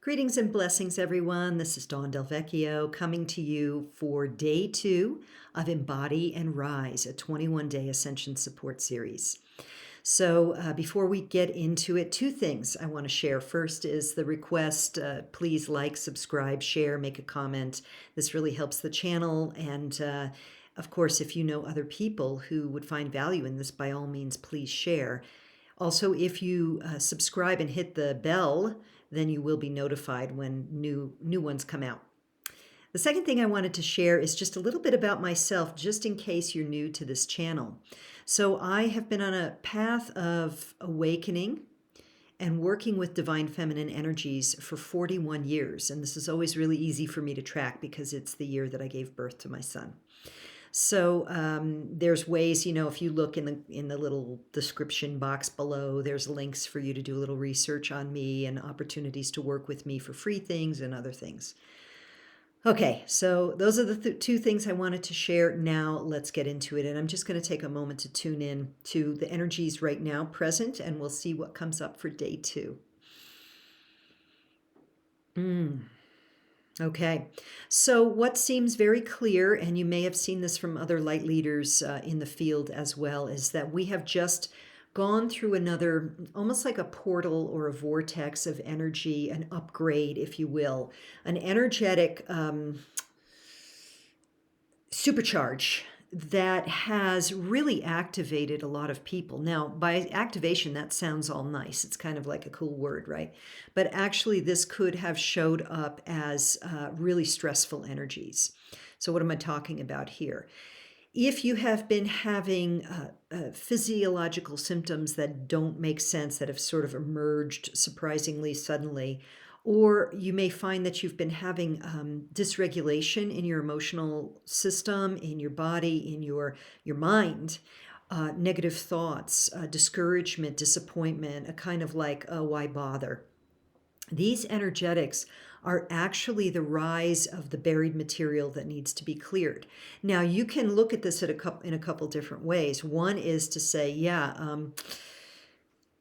Greetings and blessings, everyone. This is Dawn Del Vecchio coming to you for day 2 of Embody and Rise, a 21-day ascension support series. So before we get into it, 2 things I want to share. First is the request, please like, subscribe, share, make a comment. This really helps the channel. And of course, if you know other people who would find value in this, by all means, please share. Also, if you subscribe and hit the bell, then you will be notified when new ones come out. The second thing I wanted to share is just a little bit about myself, just in case you're new to this channel. So I have been on a path of awakening and working with divine feminine energies for 41 years. And this is always really easy for me to track because it's the year that I gave birth to my son. So there's ways, if you look in the little description box below, there's links for you to do a little research on me and opportunities to work with me for free things and other things. Okay, so those are the 2 things I wanted to share. Now let's get into it. And I'm just going to take a moment to tune in to the energies right now present, and we'll see what comes up for day 2. Okay, so what seems very clear, and you may have seen this from other light leaders in the field as well, is that we have just gone through another, almost like a portal or a vortex of energy, an upgrade, if you will, an energetic supercharge that has really activated a lot of people. Now, by activation, that sounds all nice. It's kind of like a cool word, right? But actually, this could have showed up as really stressful energies. So what am I talking about here? If you have been having physiological symptoms that don't make sense, that have sort of emerged surprisingly suddenly, or you may find that you've been having dysregulation in your emotional system, in your body, in your mind, negative thoughts, discouragement, disappointment, a kind of like, oh, why bother? These energetics are actually the rise of the buried material that needs to be cleared. Now, you can look at this in a couple different ways. One is to say,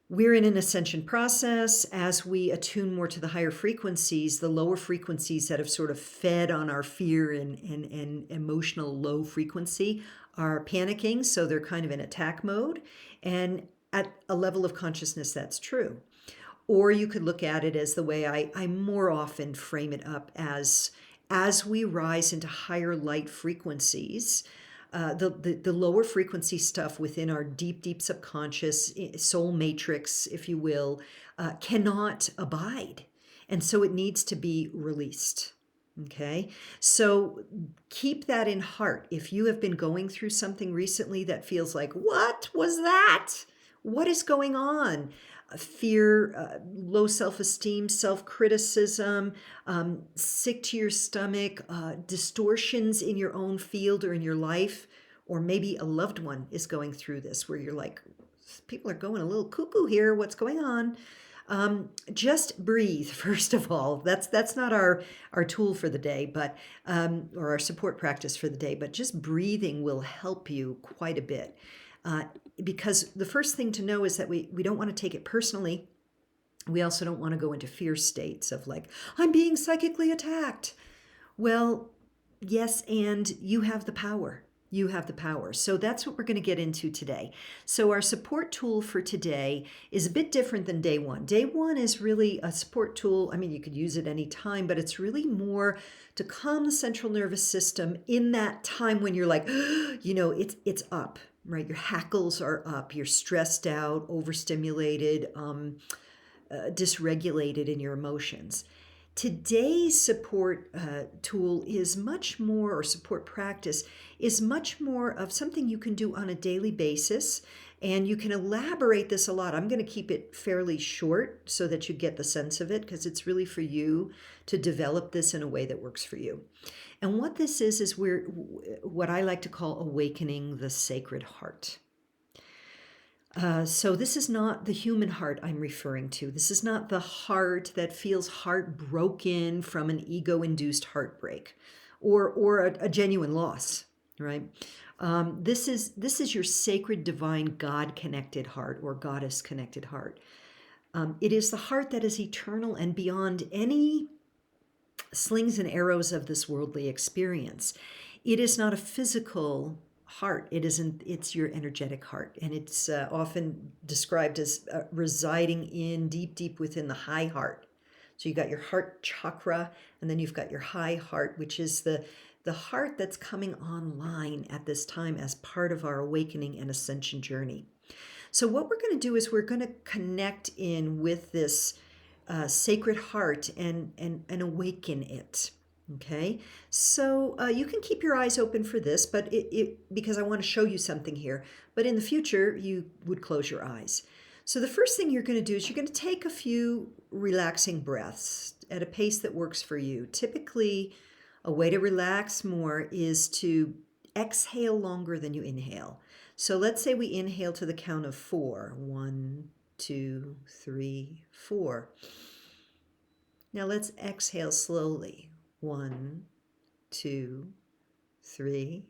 we're in an ascension process. As we attune more to the higher frequencies, the lower frequencies that have sort of fed on our fear and emotional low frequency are panicking. So they're kind of in attack mode. And at a level of consciousness, that's true. Or you could look at it as the way I more often frame it up as we rise into higher light frequencies, the lower frequency stuff within our deep subconscious soul matrix, if you will, cannot abide. And so it needs to be released. Okay, so keep that in heart. If you have been going through something recently that feels like, what was that? What is going on? Fear, low self-esteem, self-criticism, sick to your stomach, distortions in your own field or in your life, or maybe a loved one is going through this where you're like, people are going a little cuckoo here. What's going on? Just breathe, first of all. That's not our tool for the day, but or our support practice for the day, but just breathing will help you quite a bit. Because the first thing to know is that we don't want to take it personally. We also don't want to go into fear states of like, I'm being psychically attacked. Well, yes, and you have the power. You have the power. So that's what we're going to get into today. So our support tool for today is a bit different than day 1. Day 1 is really a support tool. I mean, you could use it any time, but it's really more to calm the central nervous system in that time when you're like, it's up, right? Your hackles are up. You're stressed out, overstimulated, dysregulated in your emotions. Today's support tool is much more, or support practice is much more of something you can do on a daily basis, and you can elaborate this a lot. I'm going to keep it fairly short so that you get the sense of it, because it's really for you to develop this in a way that works for you. And what this is what I like to call awakening the sacred heart. So this is not the human heart I'm referring to. This is not the heart that feels heartbroken from an ego-induced heartbreak or a genuine loss, right? This is your sacred, divine, God-connected heart or goddess-connected heart. It is the heart that is eternal and beyond any slings and arrows of this worldly experience. It is not a physical heart. It's your energetic heart. And it's often described as residing in deep within the high heart. So you got your heart chakra, and then you've got your high heart, which is the heart that's coming online at this time as part of our awakening and ascension journey. So what we're going to do is we're going to connect in with this sacred heart and awaken it. Okay, so you can keep your eyes open for this, but because I want to show you something here. But in the future, you would close your eyes. So the first thing you're going to do is you're going to take a few relaxing breaths at a pace that works for you. Typically, a way to relax more is to exhale longer than you inhale. So let's say we inhale to the count of 4. 1, 2, 3, 4. Now let's exhale slowly. 1, 2, 3,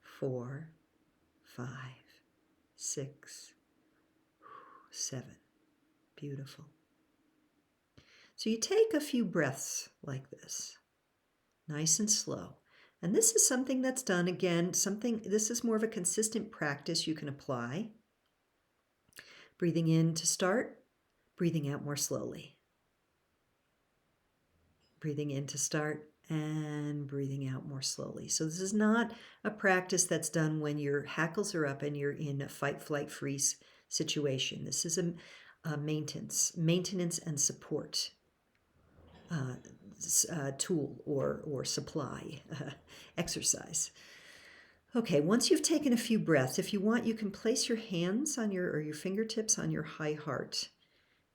4, 5, 6, 7. Beautiful. So you take a few breaths like this, nice and slow. And this is something that's done, again, this is more of a consistent practice you can apply. Breathing in to start, breathing out more slowly. Breathing in to start and breathing out more slowly. So this is not a practice that's done when your hackles are up and you're in a fight, flight, freeze situation. This is a maintenance and support tool or supply exercise. Okay, once you've taken a few breaths, if you want, you can place your hands on your fingertips on your high heart,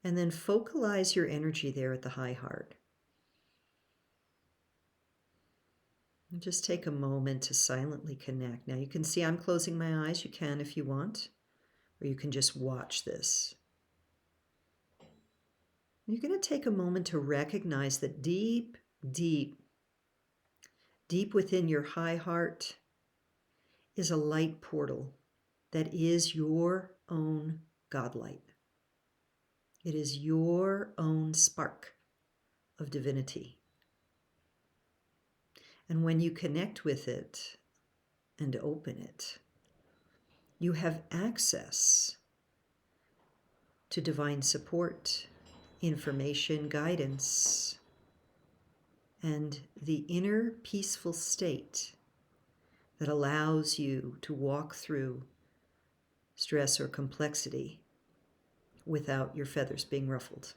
and then focalize your energy there at the high heart. And just take a moment to silently connect. Now you can see I'm closing my eyes. You can if you want, or you can just watch this. You're going to take a moment to recognize that deep within your high heart is a light portal that is your own God light. It is your own spark of divinity. And when you connect with it and open it, you have access to divine support, information, guidance, and the inner peaceful state that allows you to walk through stress or complexity without your feathers being ruffled.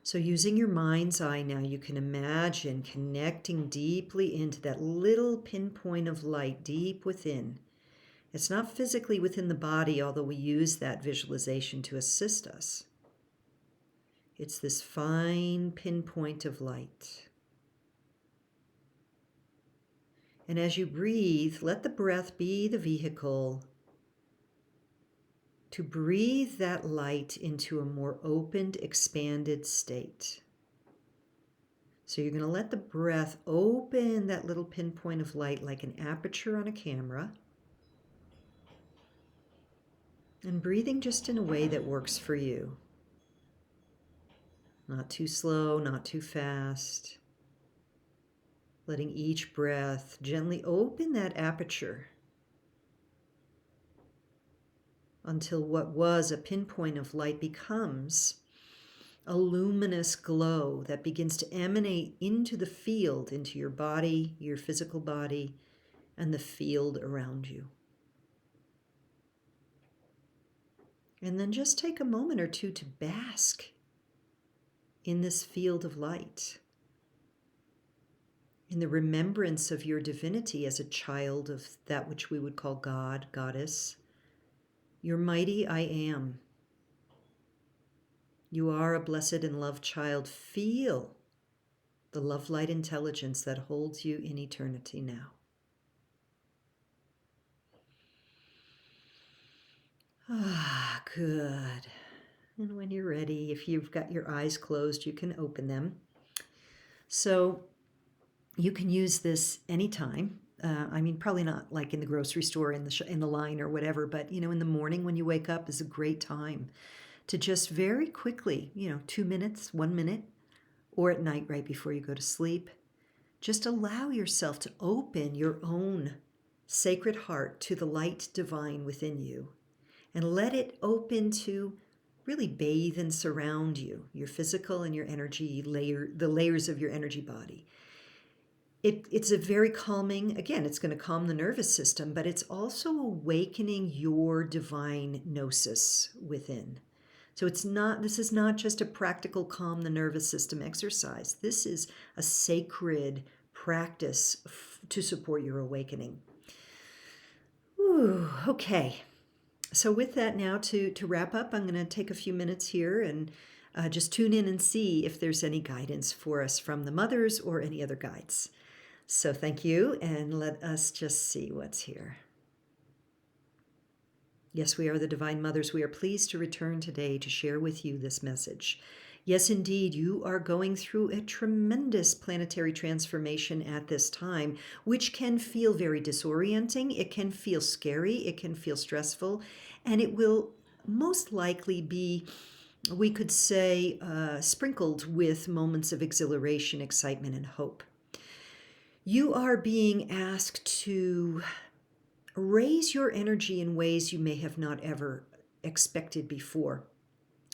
So using your mind's eye now, you can imagine connecting deeply into that little pinpoint of light deep within. It's not physically within the body, although we use that visualization to assist us. It's this fine pinpoint of light. And as you breathe, let the breath be the vehicle to breathe that light into a more opened, expanded state. So you're going to let the breath open that little pinpoint of light like an aperture on a camera. And breathing just in a way that works for you. Not too slow, not too fast. Letting each breath gently open that aperture until what was a pinpoint of light becomes a luminous glow that begins to emanate into the field, into your body, your physical body, and the field around you. And then just take a moment or two to bask in this field of light, in the remembrance of your divinity as a child of that which we would call God, Goddess, your mighty I am. You are a blessed and loved child. Feel the love light intelligence that holds you in eternity now. Ah, good. And when you're ready, if you've got your eyes closed, you can open them. So you can use this anytime. I mean, probably not like in the grocery store in the line or whatever, but in the morning when you wake up is a great time to just very quickly, 2 minutes, 1 minute, or at night right before you go to sleep, just allow yourself to open your own sacred heart to the light divine within you and let it open to really bathe and surround you, your physical and your energy layer, the layers of your energy body. It's a very calming, again, it's going to calm the nervous system, but it's also awakening your divine gnosis within. So this is not just a practical calm the nervous system exercise. This is a sacred practice to support your awakening. Ooh, okay. So with that now, to wrap up, I'm going to take a few minutes here and just tune in and see if there's any guidance for us from the mothers or any other guides. So thank you, and let us just see what's here. Yes, we are the Divine Mothers. We are pleased to return today to share with you this message. Yes, indeed, you are going through a tremendous planetary transformation at this time, which can feel very disorienting. It can feel scary. It can feel stressful. And it will most likely be, we could say, sprinkled with moments of exhilaration, excitement, and hope. You are being asked to raise your energy in ways you may have not ever expected before,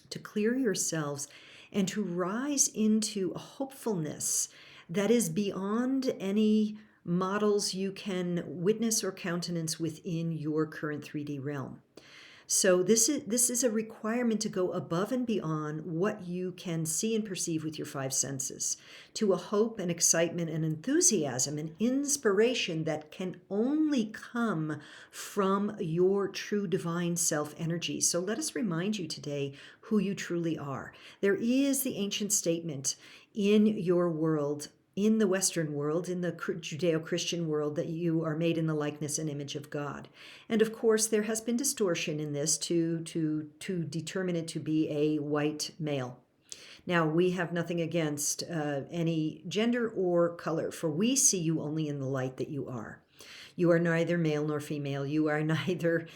to clear yourselves and to rise into a hopefulness that is beyond any models you can witness or countenance within your current 3D realm. So this is a requirement to go above and beyond what you can see and perceive with your five senses, to a hope and excitement and enthusiasm and inspiration that can only come from your true divine self energy. So let us remind you today who you truly are. There is the ancient statement in your world, in the Western world, in the Judeo-Christian world, that you are made in the likeness and image of God. And of course, there has been distortion in this to determine it to be a white male. Now, we have nothing against any gender or color, for we see you only in the light that you are. You are neither male nor female. You are neither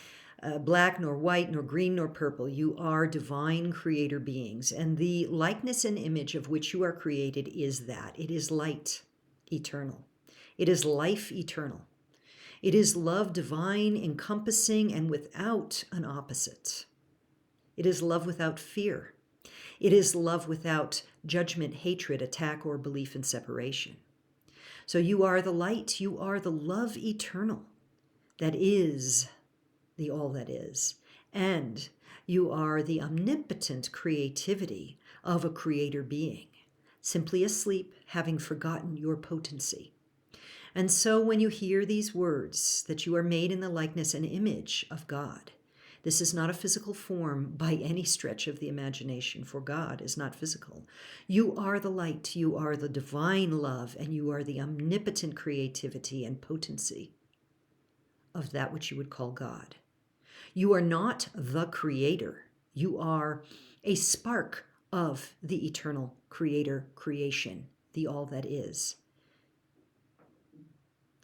black nor white nor green nor purple. You are divine creator beings, and the likeness and image of which you are created is that. It is light eternal. It is life eternal. It is love divine, encompassing, and without an opposite. It is love without fear. It is love without judgment, hatred, attack, or belief in separation. So you are the light. You are the love eternal that is the all that is. And you are the omnipotent creativity of a creator being, simply asleep, having forgotten your potency. And so when you hear these words, that you are made in the likeness and image of God, this is not a physical form by any stretch of the imagination, for God is not physical. You are the light, you are the divine love, and you are the omnipotent creativity and potency of that which you would call God. You are not the creator. You are a spark of the eternal creator creation, the all that is.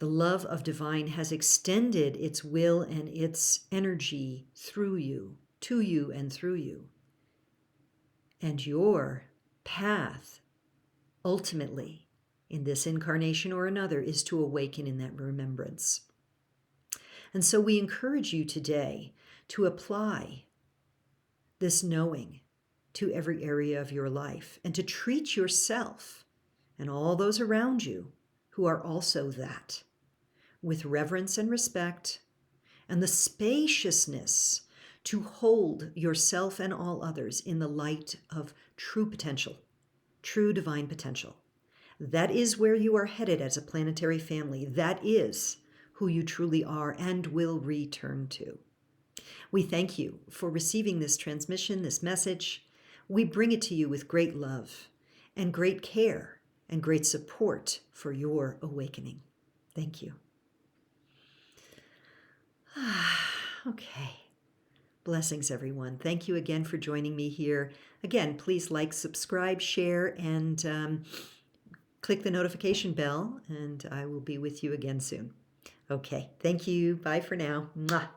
The love of divine has extended its will and its energy through you, to you and through you. And your path, ultimately, in this incarnation or another, is to awaken in that remembrance. And so we encourage you today to apply this knowing to every area of your life and to treat yourself and all those around you who are also that with reverence and respect and the spaciousness to hold yourself and all others in the light of true potential, true divine potential. That is where you are headed as a planetary family. That is who you truly are and will return to. We thank you for receiving this transmission, this message. We bring it to you with great love and great care and great support for your awakening. Thank you. Okay. Blessings, everyone. Thank you again for joining me here. Again, please like, subscribe, share, and click the notification bell, and I will be with you again soon. Okay. Thank you. Bye for now. Mwah.